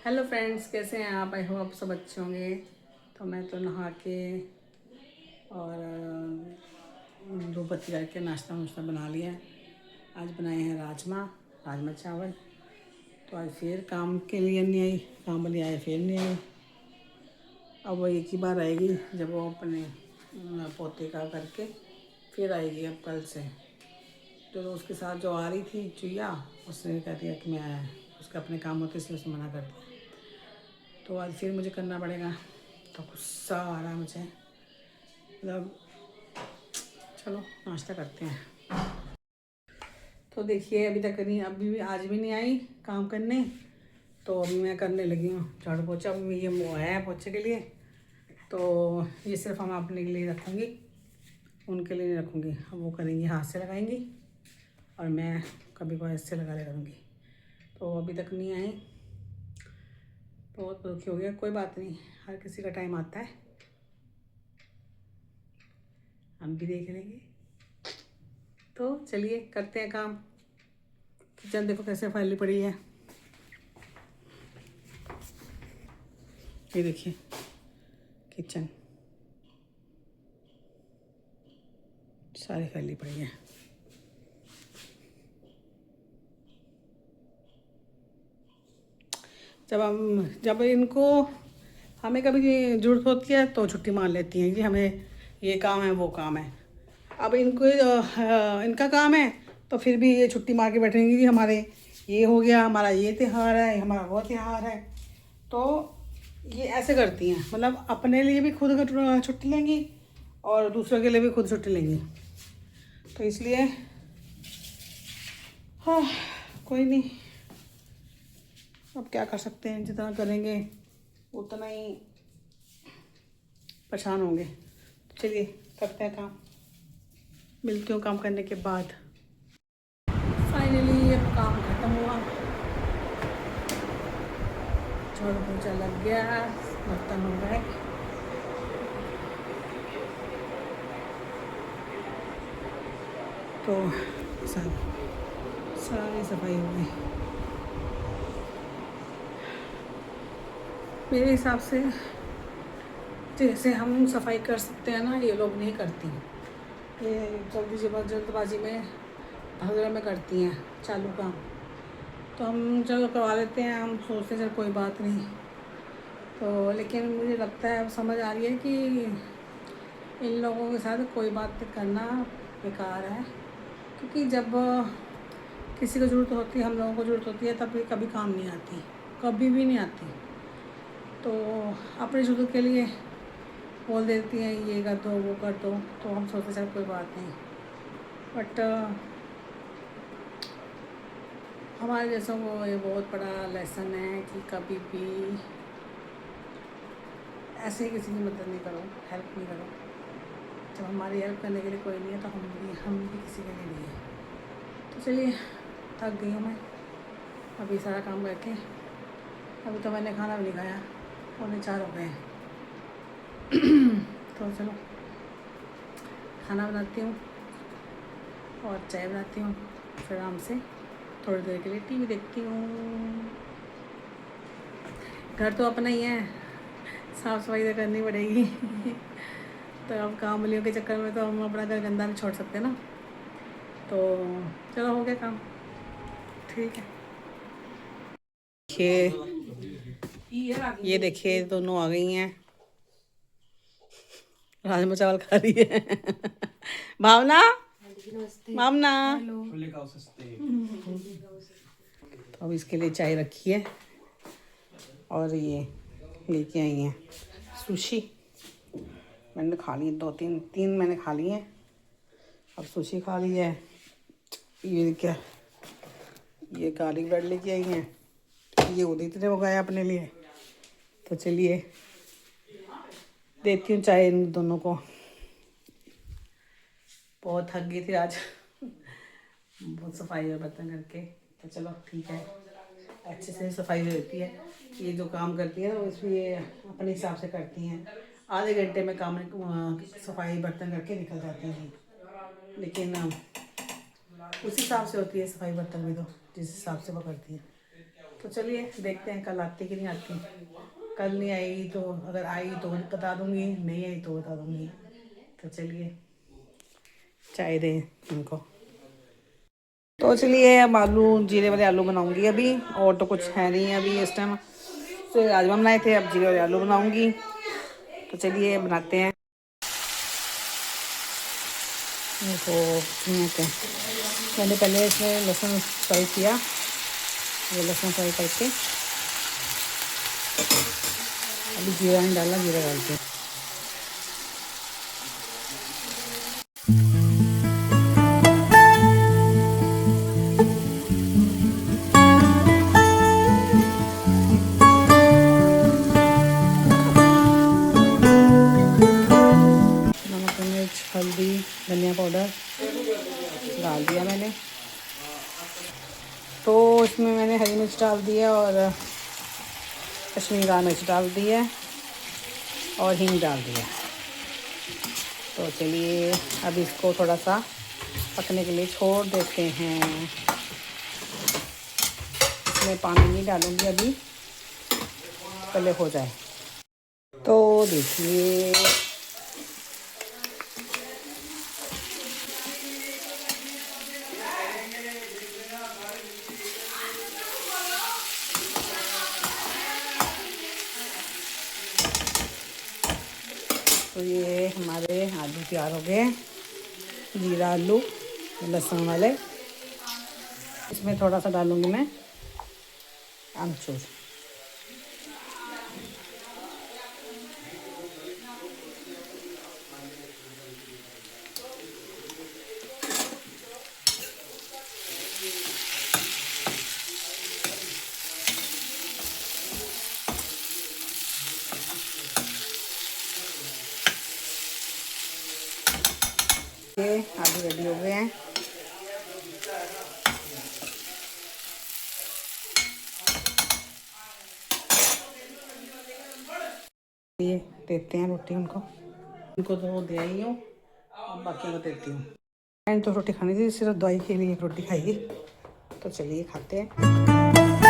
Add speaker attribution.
Speaker 1: Hello friends, कैसे हैं आप? आई होप आप सब अच्छे होंगे। तो मैं तो नहा के और धूप बत्ती करके नाश्ता वाश्ता बना लिया है। आज बनाए हैं राजमा चावल। तो आज फिर काम के लिए नहीं आई, काम वाली आए फिर नहीं आई। अब वो एक ही बार आएगी जब वो अपने पोते का करके फिर आएगी अब कल से। तो उसके साथ जो आ रही थी चुईया, उसने कह दिया कि मैं उसके अपने काम होते इसलिए उसने मना कर दिया। तो आज फिर मुझे करना पड़ेगा। तो गुस्सा आ रहा है मुझे, मतलब चलो नाश्ता करते हैं। तो देखिए अभी तक नहीं, अभी भी आज भी नहीं आई काम करने। तो अभी मैं करने लगी हूँ झाड़ू पोछा। अभी ये वो है पोछे के लिए, तो ये सिर्फ हम अपने के लिए रखूँगी, उनके लिए नहीं रखूँगी। अब वो करेंगी, हाथ से लगाएंगी और मैं कभी कभार इससे लगा ले करूँगी। तो अभी तक नहीं आए, बहुत दुखी हो गया। कोई बात नहीं, हर किसी का टाइम आता है, हम भी देख लेंगे। तो चलिए करते हैं काम। किचन देखो कैसे फैली पड़ी है, ये देखिए किचन सारी फैली पड़ी है। जब इनको हमें कभी ज़रूरत होती है तो छुट्टी मार लेती हैं कि हमें ये काम है वो काम है। अब इनको इनका काम है तो फिर भी ये छुट्टी मार के बैठेंगी कि हमारे ये हो गया, हमारा ये त्यौहार है, हमारा वो त्यौहार है। तो ये ऐसे करती हैं, मतलब अपने लिए भी खुद छुट्टी लेंगी और दूसरों के लिए भी खुद छुट्टी लेंगी। तो इसलिए हाँ, कोई नहीं, अब क्या कर सकते हैं, जितना करेंगे उतना ही परेशान होंगे। तो चलिए करते हैं काम, मिलती हूँ काम करने के बाद। फाइनली अब काम ख़त्म हुआ, झाड़ू पोछा लग गया, बर्तन हो गए। तो सारी सफाई हो गई। मेरे हिसाब से जैसे हम सफाई कर सकते हैं ना, ये लोग नहीं करती। ये जल्दबाजी में भगदड़ में करती हैं चालू काम। तो हम चलो करवा लेते हैं, हम सोचते हैं चल कोई बात नहीं। तो लेकिन मुझे लगता है, अब समझ आ रही है कि इन लोगों के साथ कोई बात करना बेकार है। क्योंकि जब किसी को ज़रूरत होती है, हम लोगों को ज़रूरत होती है, तब ये कभी काम नहीं आती, कभी भी नहीं आती। तो अपनी ज़रूरत के लिए बोल देती हैं ये कर दो वो कर दो, तो हम सोचते चल कोई बात नहीं। बट हमारे जैसों को ये बहुत बड़ा लेसन है कि कभी भी ऐसे ही किसी की मदद नहीं करो, हेल्प नहीं करो। जब हमारी हेल्प करने के लिए कोई नहीं है तो हम भी किसी के लिए नहीं है। तो चलिए, थक गई हूँ मैं अभी सारा काम करके। अभी तो मैंने खाना भी नहीं खाया, 3:45 हो गए हैं। तो चलो खाना बनाती हूँ और चाय बनाती हूँ, फिर आराम से थोड़ी देर के लिए टीवी देखती हूँ। घर तो अपना ही है, साफ़ सफाई तो करनी पड़ेगी। तो अब काम वालियों के चक्कर में तो हम अपना घर गंदा नहीं छोड़ सकते ना। तो चलो हो गया काम, ठीक है। ये देखिए दोनों आ गई हैं, राजमा चावल खा रही है। भावना, भावना। तो अब इसके लिए चाय रखी है और ये लेके आई हैं सुशी। मैंने खा ली 2-3 मैंने खा ली हैं, अब सुशी खा ली है। ये क्या, ये गार्लिक ब्रेड लेके आई हैं, ये उदित ने मंगाया अपने लिए। तो चलिए देती हूँ चाय इन दोनों को, बहुत थक गई थी आज बहुत सफाई और बर्तन करके। तो चलो ठीक है, अच्छे से सफाई हो जाती है। ये जो काम करती है वो इसमें ये अपने हिसाब से करती हैं, आधे घंटे में काम सफाई बर्तन करके निकल जाती हैं। लेकिन उस हिसाब से होती है सफाई बर्तन भी, तो जिस हिसाब से वो करती है। तो चलिए देखते हैं कल आती कि नहीं आती। कल नहीं आएगी तो, अगर आई तो बता दूंगी, नहीं आई तो बता दूंगी। तो चलिए चाय दें उनको। तो चलिए अब आलू, जीरे वाले आलू बनाऊंगी अभी, और तो कुछ है नहीं अभी इस टाइम। तो राजमा बनाए थे, अब जीरे वाले आलू बनाऊंगी। तो चलिए बनाते हैं। तो मैंने पहले इसमें लहसुन फ्राई किया, ये लहसुन फ्राई करके अभी जीरा नहीं डाला, जीरा डालते हैं। नमक, मिर्च, हल्दी, धनिया पाउडर डाल दिया मैंने। तो इसमें मैंने हरी मिर्च डाल दिया और कश्मीरी लाल मिर्च डाल दी है और हींग डाल दिया। तो चलिए अब इसको थोड़ा सा पकने के लिए छोड़ देते हैं। इसमें पानी नहीं डालूंगी अभी, पहले हो जाए। तो देखिए तो ये हमारे आलू तैयार हो गए, जीरा आलू लहसुन वाले। इसमें थोड़ा सा डालूंगी मैं आमचूर। ये आलू रेडी हो गए हैं। ये देते हैं रोटी उनको, उनको तो दे आई हूँ, अब बाकी को देती हूँ। मैंने तो रोटी खानी थी, सिर्फ दवाई के लिए एक रोटी खाई। तो चलिए खाते हैं।